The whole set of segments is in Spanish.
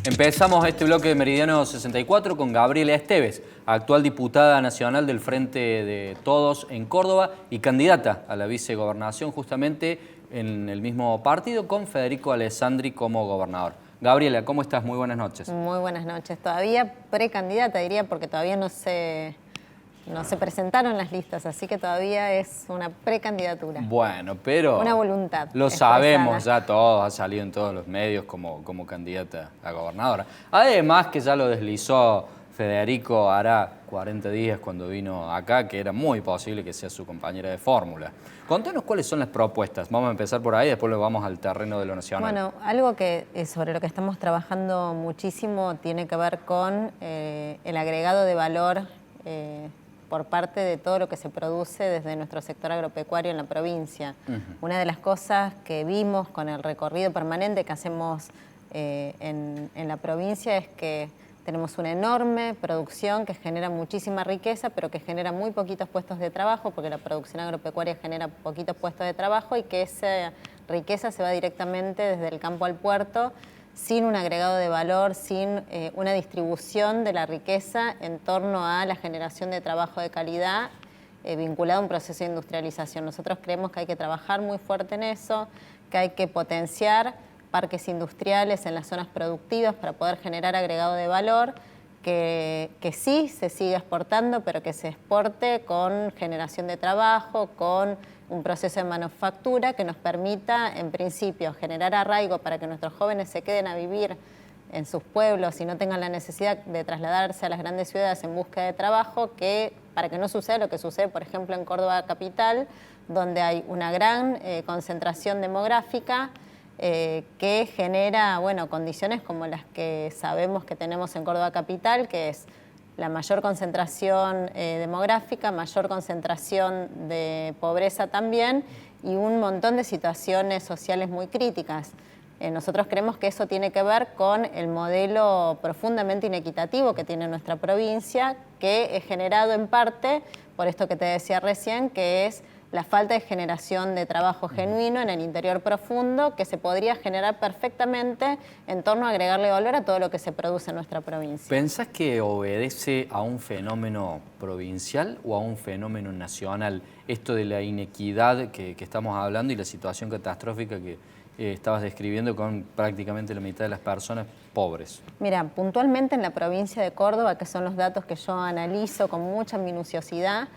Empezamos este bloque de Meridiano 64 con Gabriela Esteves, actual diputada nacional del Frente de Todos en Córdoba y candidata a la vicegobernación justamente en el mismo partido con Federico Alessandri como gobernador. Gabriela, ¿cómo estás? Muy buenas noches. Muy buenas noches. Todavía precandidata, diría, porque todavía no se presentaron las listas, así que todavía es una precandidatura. Bueno, pero una voluntad lo expresada. sabemos ya todos, ha salido en todos los medios como candidata a gobernadora. Además que ya lo deslizó Federico hará 40 días cuando vino acá, que era muy posible que sea su compañera de fórmula. Contanos cuáles son las propuestas. Vamos a empezar por ahí, después lo vamos al terreno de lo nacional. Bueno, algo que sobre lo que estamos trabajando muchísimo tiene que ver con el agregado de valor por parte de todo lo que se produce desde nuestro sector agropecuario en la provincia. Una de las cosas que vimos con el recorrido permanente que hacemos en la provincia es que tenemos una enorme producción que genera muchísima riqueza, pero que genera muy poquitos puestos de trabajo, porque la producción agropecuaria genera poquitos puestos de trabajo y que esa riqueza se va directamente desde el campo al puerto, sin un agregado de valor, sin una distribución de la riqueza en torno a la generación de trabajo de calidad vinculado a un proceso de industrialización. Nosotros creemos que hay que trabajar muy fuerte en eso, que hay que potenciar parques industriales en las zonas productivas para poder generar agregado de valor, que sí se siga exportando, pero que se exporte con generación de trabajo, con un proceso de manufactura que nos permita, en principio, generar arraigo para que nuestros jóvenes se queden a vivir en sus pueblos y no tengan la necesidad de trasladarse a las grandes ciudades en búsqueda de trabajo, para que no suceda lo que sucede, por ejemplo, en Córdoba capital, donde hay una gran concentración demográfica que genera condiciones como las que sabemos que tenemos en Córdoba capital, que es la mayor concentración demográfica, mayor concentración de pobreza también y un montón de situaciones sociales muy críticas. Nosotros creemos que eso tiene que ver con el modelo profundamente inequitativo que tiene nuestra provincia, que es generado en parte por esto que te decía recién, que es la falta de generación de trabajo genuino en el interior profundo, que se podría generar perfectamente en torno a agregarle valor a todo lo que se produce en nuestra provincia. ¿Pensás que obedece a un fenómeno provincial o a un fenómeno nacional? Esto de la inequidad que estamos hablando y la situación catastrófica que estabas describiendo con prácticamente la mitad de las personas pobres. Mira, puntualmente en la provincia de Córdoba, que son los datos que yo analizo con mucha minuciosidad,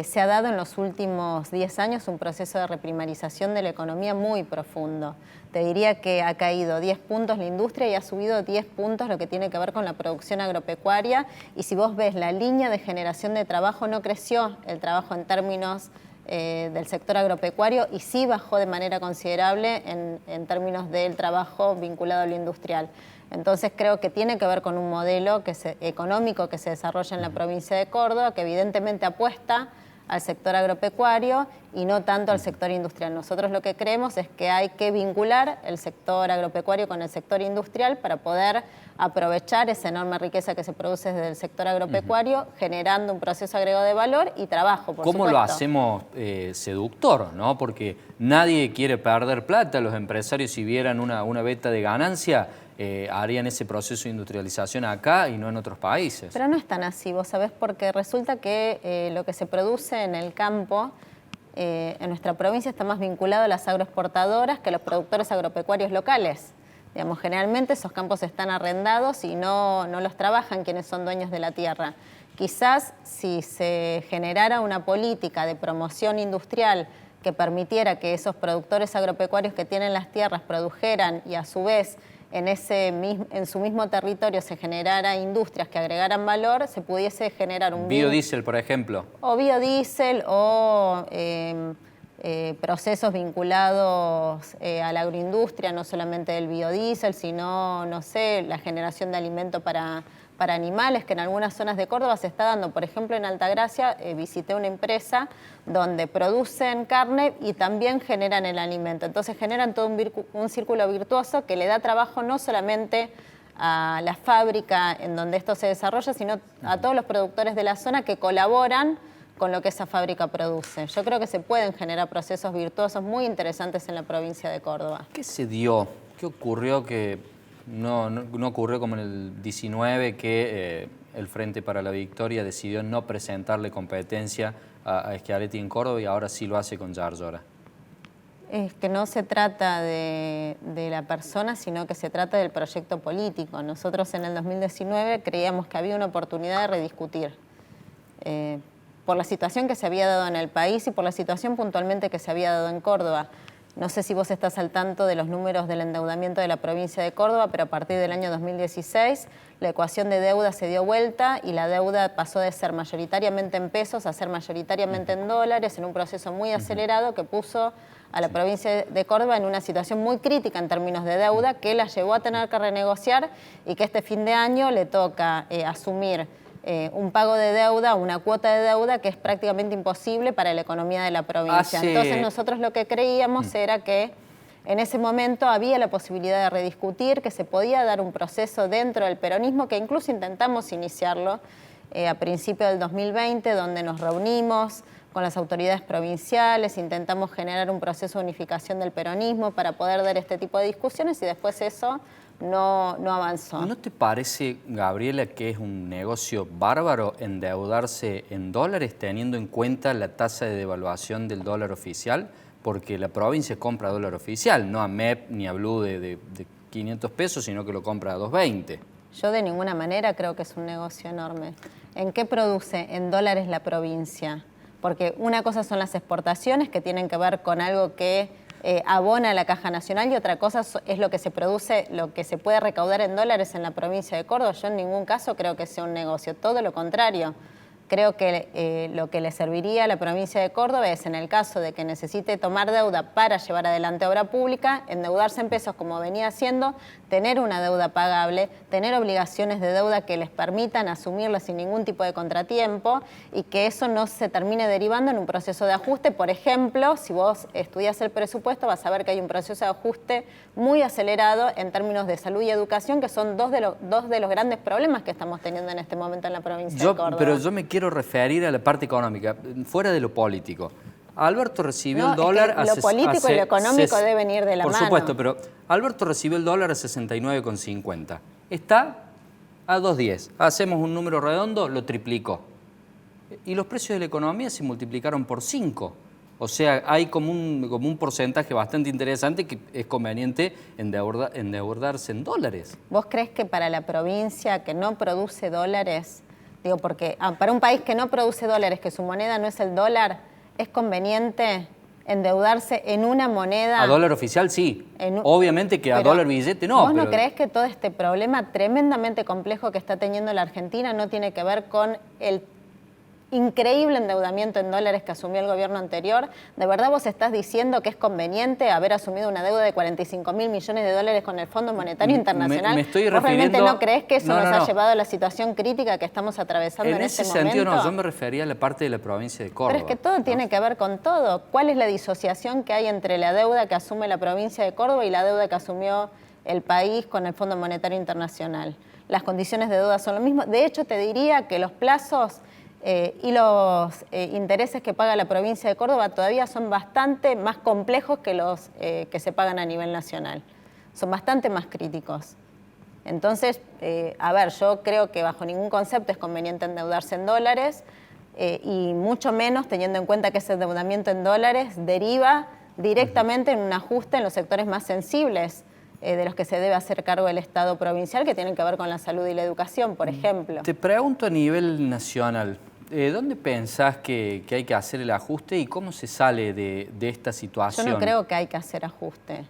se ha dado en los últimos 10 años un proceso de reprimarización de la economía muy profundo. Te diría que ha caído 10 puntos la industria y ha subido 10 puntos lo que tiene que ver con la producción agropecuaria. Y si vos ves la línea de generación de trabajo, no creció el trabajo en términos del sector agropecuario y sí bajó de manera considerable en términos del trabajo vinculado a lo industrial. Entonces creo que tiene que ver con un modelo económico que se desarrolla en la provincia de Córdoba, que evidentemente apuesta al sector agropecuario y no tanto al sector industrial. Nosotros lo que creemos es que hay que vincular el sector agropecuario con el sector industrial para poder aprovechar esa enorme riqueza que se produce desde el sector agropecuario, generando un proceso agregado de valor y trabajo, por supuesto. ¿Cómo lo hacemos seductor, ¿no? Porque nadie quiere perder plata. Los empresarios, si vieran una veta de ganancia, harían ese proceso de industrialización acá y no en otros países. Pero no es tan así, vos sabés, porque resulta que lo que se produce en el campo en nuestra provincia está más vinculado a las agroexportadoras que a los productores agropecuarios locales. Digamos, generalmente esos campos están arrendados y no los trabajan quienes son dueños de la tierra. Quizás si se generara una política de promoción industrial que permitiera que esos productores agropecuarios que tienen las tierras produjeran y a su vez en su mismo territorio se generara industrias que agregaran valor, se pudiese generar un biodiesel, por ejemplo. O biodiesel o procesos vinculados a la agroindustria, no solamente del biodiesel, sino, no sé, la generación de alimento para animales, que en algunas zonas de Córdoba se está dando. Por ejemplo, en Altagracia visité una empresa donde producen carne y también generan el alimento. Entonces generan todo un círculo virtuoso que le da trabajo no solamente a la fábrica en donde esto se desarrolla, sino a todos los productores de la zona que colaboran con lo que esa fábrica produce. Yo creo que se pueden generar procesos virtuosos muy interesantes en la provincia de Córdoba. ¿Qué se dio? ¿Qué ocurrió que no ocurrió como en el 19 que el Frente para la Victoria decidió no presentarle competencia a Schiaretti en Córdoba y ahora sí lo hace con Yarlora. Es que no se trata de la persona, sino que se trata del proyecto político. Nosotros en el 2019 creíamos que había una oportunidad de rediscutir por la situación que se había dado en el país y por la situación puntualmente que se había dado en Córdoba. No sé si vos estás al tanto de los números del endeudamiento de la provincia de Córdoba, pero a partir del año 2016 la ecuación de deuda se dio vuelta y la deuda pasó de ser mayoritariamente en pesos a ser mayoritariamente en dólares, en un proceso muy acelerado que puso a la provincia de Córdoba en una situación muy crítica en términos de deuda, que la llevó a tener que renegociar y que este fin de año le toca asumir un pago de deuda, una cuota de deuda que es prácticamente imposible para la economía de la provincia. Entonces nosotros lo que creíamos era que en ese momento había la posibilidad de rediscutir, que se podía dar un proceso dentro del peronismo, que incluso intentamos iniciarlo a principios del 2020, donde nos reunimos con las autoridades provinciales, intentamos generar un proceso de unificación del peronismo para poder dar este tipo de discusiones y después eso no avanzó. ¿No te parece, Gabriela, que es un negocio bárbaro endeudarse en dólares teniendo en cuenta la tasa de devaluación del dólar oficial? Porque la provincia compra dólar oficial, no a MEP ni a Blue de 500 pesos, sino que lo compra a 2.20. Yo de ninguna manera creo que es un negocio enorme. ¿En qué produce en dólares la provincia? Porque una cosa son las exportaciones que tienen que ver con algo que abona a la Caja Nacional y otra cosa es lo que se produce, lo que se puede recaudar en dólares en la provincia de Córdoba. Yo en ningún caso creo que sea un negocio, todo lo contrario. Creo que lo que le serviría a la provincia de Córdoba es, en el caso de que necesite tomar deuda para llevar adelante obra pública, endeudarse en pesos como venía haciendo, tener una deuda pagable, tener obligaciones de deuda que les permitan asumirla sin ningún tipo de contratiempo y que eso no se termine derivando en un proceso de ajuste. Por ejemplo, si vos estudias el presupuesto vas a ver que hay un proceso de ajuste muy acelerado en términos de salud y educación, que son dos de los grandes problemas que estamos teniendo en este momento en la provincia de Córdoba. Pero yo me quiero referir a la parte económica, fuera de lo político. Alberto recibió el dólar lo político y lo económico deben ir de la mano. Por supuesto, pero Alberto recibió el dólar a 69,50. Está a 2.10. Hacemos un número redondo, lo triplicó. Y los precios de la economía se multiplicaron por 5. O sea, hay como un porcentaje bastante interesante que es conveniente endeudarse en dólares. ¿Vos crees que para la provincia que no produce dólares, digo, porque para un país que no produce dólares, que su moneda no es el dólar, ¿es conveniente endeudarse en una moneda? A dólar oficial sí, obviamente que a dólar billete no. ¿Vos no creés que todo este problema tremendamente complejo que está teniendo la Argentina no tiene que ver con el increíble endeudamiento en dólares que asumió el gobierno anterior? ¿De verdad vos estás diciendo que es conveniente haber asumido una deuda de 45.000 millones de dólares con el Fondo Monetario Internacional? Me estoy ¿Vos refiriendo... realmente no crees que eso nos ha llevado a la situación crítica que estamos atravesando en este momento? En ese sentido no, yo me refería a la parte de la provincia de Córdoba. Pero es que todo tiene que ver con todo. ¿Cuál es la disociación que hay entre la deuda que asume la provincia de Córdoba y la deuda que asumió el país con el Fondo Monetario Internacional? Las condiciones de deuda son lo mismo. De hecho, te diría que los plazos y los intereses que paga la provincia de Córdoba todavía son bastante más complejos que los que se pagan a nivel nacional. Son bastante más críticos. Entonces, a ver, yo creo que bajo ningún concepto es conveniente endeudarse en dólares y mucho menos teniendo en cuenta que ese endeudamiento en dólares deriva directamente en un ajuste en los sectores más sensibles de los que se debe hacer cargo el Estado provincial, que tienen que ver con la salud y la educación, por ejemplo. Te pregunto a nivel nacional, ¿dónde pensás que hay que hacer el ajuste y cómo se sale de esta situación? Yo no creo que hay que hacer ajuste.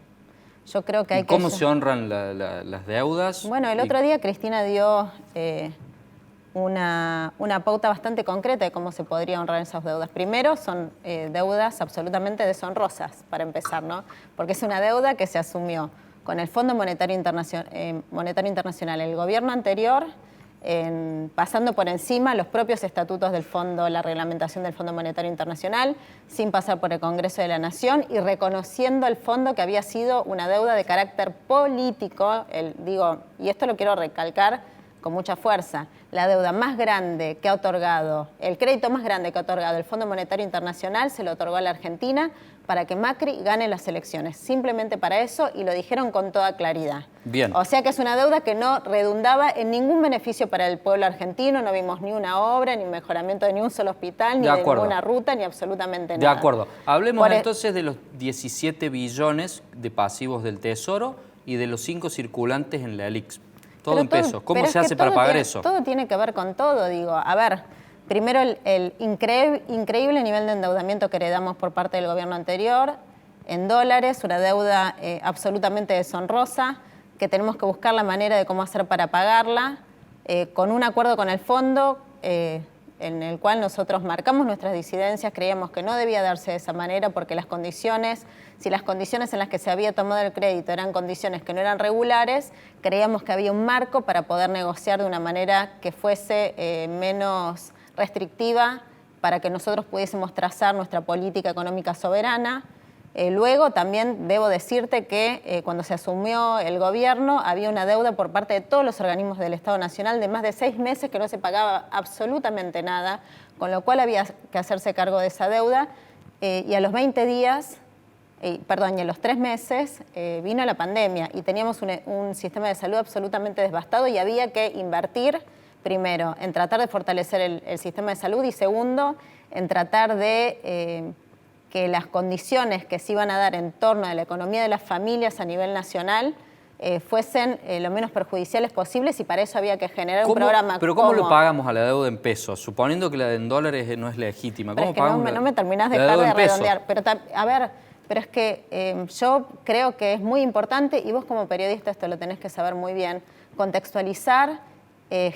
Yo creo que hay ¿Cómo se honran las deudas? Bueno, el otro día Cristina dio una pauta bastante concreta de cómo se podría honrar esas deudas. Primero, son deudas absolutamente deshonrosas, para empezar, ¿no? Porque es una deuda que se asumió con el Fondo Monetario Internacional, el gobierno anterior, pasando por encima los propios estatutos del Fondo, la reglamentación del Fondo Monetario Internacional, sin pasar por el Congreso de la Nación y reconociendo el fondo que había sido una deuda de carácter político, y esto lo quiero recalcar con mucha fuerza. La deuda más grande que ha otorgado, el crédito más grande que ha otorgado el Fondo Monetario Internacional se lo otorgó a la Argentina para que Macri gane las elecciones. Simplemente para eso, y lo dijeron con toda claridad. Bien. O sea que es una deuda que no redundaba en ningún beneficio para el pueblo argentino. No vimos ni una obra, ni mejoramiento de ni un solo hospital, ni de ninguna ruta, ni absolutamente nada. De acuerdo. Hablemos entonces de los 17 billones de pasivos del Tesoro y de los 5 circulantes en la ELIX. Todo en pesos. ¿Cómo se hace para pagar eso? Todo tiene que ver con todo, digo. A ver, primero el increíble nivel de endeudamiento que heredamos por parte del gobierno anterior, en dólares, una deuda absolutamente deshonrosa, que tenemos que buscar la manera de cómo hacer para pagarla, con un acuerdo con el fondo, en el cual nosotros marcamos nuestras disidencias, creíamos que no debía darse de esa manera porque las condiciones, si las condiciones en las que se había tomado el crédito eran condiciones que no eran regulares, creíamos que había un marco para poder negociar de una manera que fuese menos restrictiva para que nosotros pudiésemos trazar nuestra política económica soberana. Luego también debo decirte que cuando se asumió el gobierno había una deuda por parte de todos los organismos del Estado Nacional de más de 6 meses que no se pagaba absolutamente nada, con lo cual había que hacerse cargo de esa deuda y a los 20 días, y a los 3 meses vino la pandemia y teníamos un sistema de salud absolutamente devastado y había que invertir primero en tratar de fortalecer el sistema de salud y segundo en tratar de que las condiciones que se iban a dar en torno a la economía de las familias a nivel nacional fuesen lo menos perjudiciales posibles y para eso había que generar un programa. ¿Pero cómo lo pagamos a la deuda en pesos? Suponiendo que la en dólares no es legítima. ¿Cómo pagamos no me terminás de dejar de redondear. Pero, a ver, pero es que yo creo que es muy importante, y vos como periodista esto lo tenés que saber muy bien, contextualizar,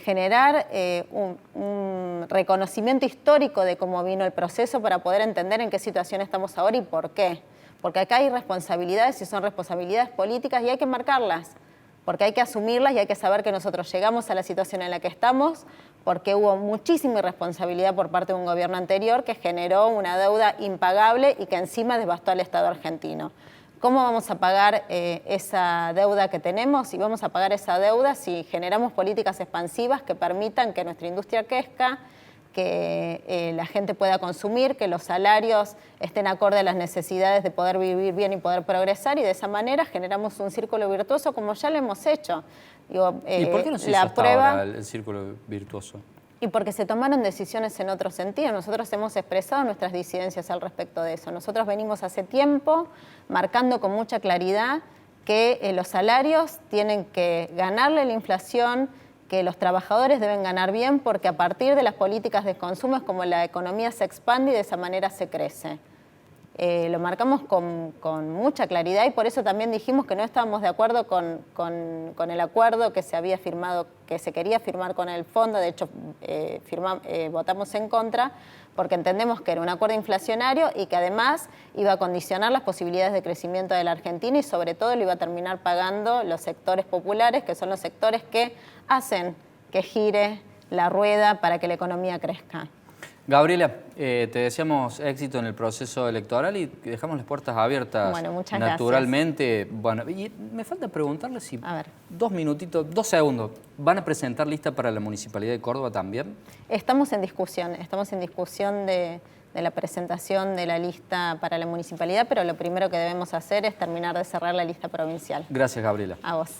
generar un reconocimiento histórico de cómo vino el proceso para poder entender en qué situación estamos ahora y por qué. Porque acá hay responsabilidades y son responsabilidades políticas y hay que marcarlas, porque hay que asumirlas y hay que saber que nosotros llegamos a la situación en la que estamos porque hubo muchísima irresponsabilidad por parte de un gobierno anterior que generó una deuda impagable y que encima devastó al Estado argentino. ¿Cómo vamos a pagar esa deuda que tenemos? Y vamos a pagar esa deuda si generamos políticas expansivas que permitan que nuestra industria crezca, que la gente pueda consumir, que los salarios estén acorde a las necesidades de poder vivir bien y poder progresar, y de esa manera generamos un círculo virtuoso como ya lo hemos hecho. Digo, ¿Y por qué no se hizo hasta ahora el círculo virtuoso? Y porque se tomaron decisiones en otro sentido. Nosotros hemos expresado nuestras disidencias al respecto de eso. Nosotros venimos hace tiempo marcando con mucha claridad que los salarios tienen que ganarle la inflación, que los trabajadores deben ganar bien, porque a partir de las políticas de consumo es como la economía se expande y de esa manera se crece. Lo marcamos con mucha claridad y por eso también dijimos que no estábamos de acuerdo con el acuerdo que se había firmado, que se quería firmar con el fondo. De hecho, votamos en contra porque entendemos que era un acuerdo inflacionario y que además iba a condicionar las posibilidades de crecimiento de la Argentina y sobre todo lo iba a terminar pagando los sectores populares, que son los sectores que hacen que gire la rueda para que la economía crezca. Gabriela, te deseamos éxito en el proceso electoral y dejamos las puertas abiertas. Bueno, muchas naturalmente. Gracias. Bueno, y me falta preguntarle si 2 minutitos, 2 segundos, ¿van a presentar lista para la Municipalidad de Córdoba también? Estamos en discusión de la presentación de la lista para la Municipalidad, pero lo primero que debemos hacer es terminar de cerrar la lista provincial. Gracias, Gabriela. A vos.